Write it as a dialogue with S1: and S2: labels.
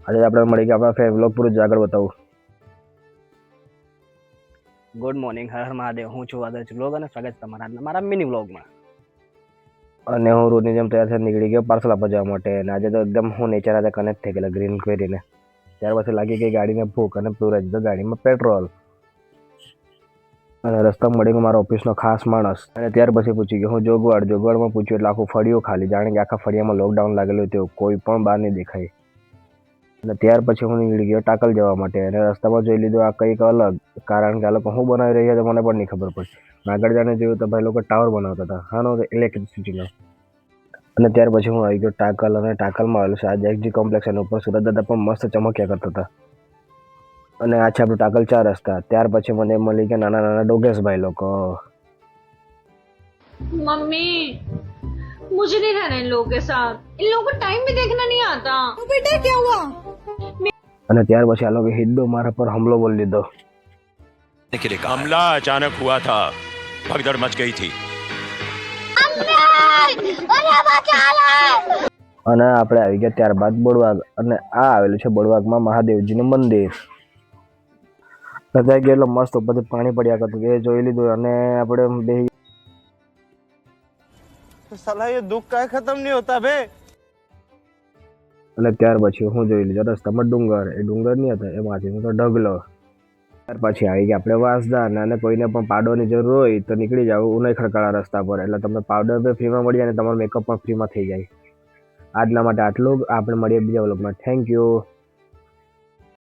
S1: આજે આપણે મળી ગયા આપણા વ્લોગ પૂરું જ આગળ બતાવું. Good morning, Har Har Mahadev. હું છું આદર્શ વ્લોગ અને સ્વાગત છે તમારા આજના મારા મિની વ્લોગમાં. અને હું રોજની જેમ તૈયાર થઈને નીકળી ગયો પાર્સલ આપવા જવા માટે. અને આજે તો એકદમ હું નેચર સાથે કનેક્ટ થઈ ગયેલા ગ્રીન ક્વેરીને. ત્યાર પછી લાગી ગઈ ગાડીને ભૂખ અને પૂરા જ ગાડીમાં પેટ્રોલ. અને રસ્તામાં મળી ગયો મારો ઓફિસનો ખાસ માણસ. અને ત્યાર પછી પૂછી ગયો હું જોગવાડમાં પૂછ્યું એટલે આખું ફળિયું ખાલી, જાણે કે આખા ફળિયામાં લોકડાઉન લાગેલું હતું, કોઈ પણ બહાર નહીં દેખાય. અને ત્યાર પછી હું નીકળી ગયો ટાકલ જવા માટે. અને રસ્તામાં જોઈ લીધું આ કંઈક અલગ, કારણ કે આ લોકો શું બનાવી રહ્યા હતા મને પણ નહીં ખબર પડી. આગળ જાણે જોયું તો ભાઈ લોકો ટાવર બનાવતા હતા, હાનો ઇલેક્ટ્રિસિટીનો. અને ત્યાર પછી હું આવી ગયો ટાકલ. અને ટાકલમાં આવેલું છે આ એક્સજી કોમ્પ્લેક્સ, અને ઉપર સુરત દાદા પણ મસ્ત ચમક્યા કરતા હતા. અને આ છે આપણું ટાકલ 4 રસ્તા. ત્યાર પછી મને મળી ગયા નાના નાના ડોગેશભાઈ લોકો.
S2: मम्मी मुझे नहीं रहना इन लोगों के साथ, इन लोगों को टाइम भी देखना नहीं आता। तो बेटा क्या हुआ?
S1: અને ત્યાર પછી આ લોકો હિદ્દો મારા પર હુમલો બોલી લીધો.
S3: हमला अचानक हुआ था, भगदड़ मच गई थी।
S1: અને આપણે આવી ગયા ત્યારબાદ બળવાગ. અને આ આવેલું છે બળવાગમાં મહાદેવજીનું મંદિર. બધા ગયેલો મસ્ત ઉપરથી પાણી પડ્યા કરતું એ જોઈ લીધું. અને આપણે બે
S4: साला ये दुख का खत्म नहीं होता बे।
S1: અને ત્યાર પછી હું જોઈ લીધો રસ્તામાં ડુંગર. એ ડુંગર નહીં હતા, એમાંથી તો ઢગલો. ત્યાર પછી આવી ગયા આપણે વાંસદા. અને કોઈને પણ પાવડરની જરૂર હોય તો નીકળી જાવ ઉનાઈ ખડકાળા રસ્તા પર, એટલે તમને પાવડર પણ ફ્રીમાં મળી જાય અને તમારો મેકઅપ પણ ફ્રીમાં થઈ જાય. આજના માટે આટલું જ. આપણે મળીએ બીજા વ્લોગમાં. Thank you.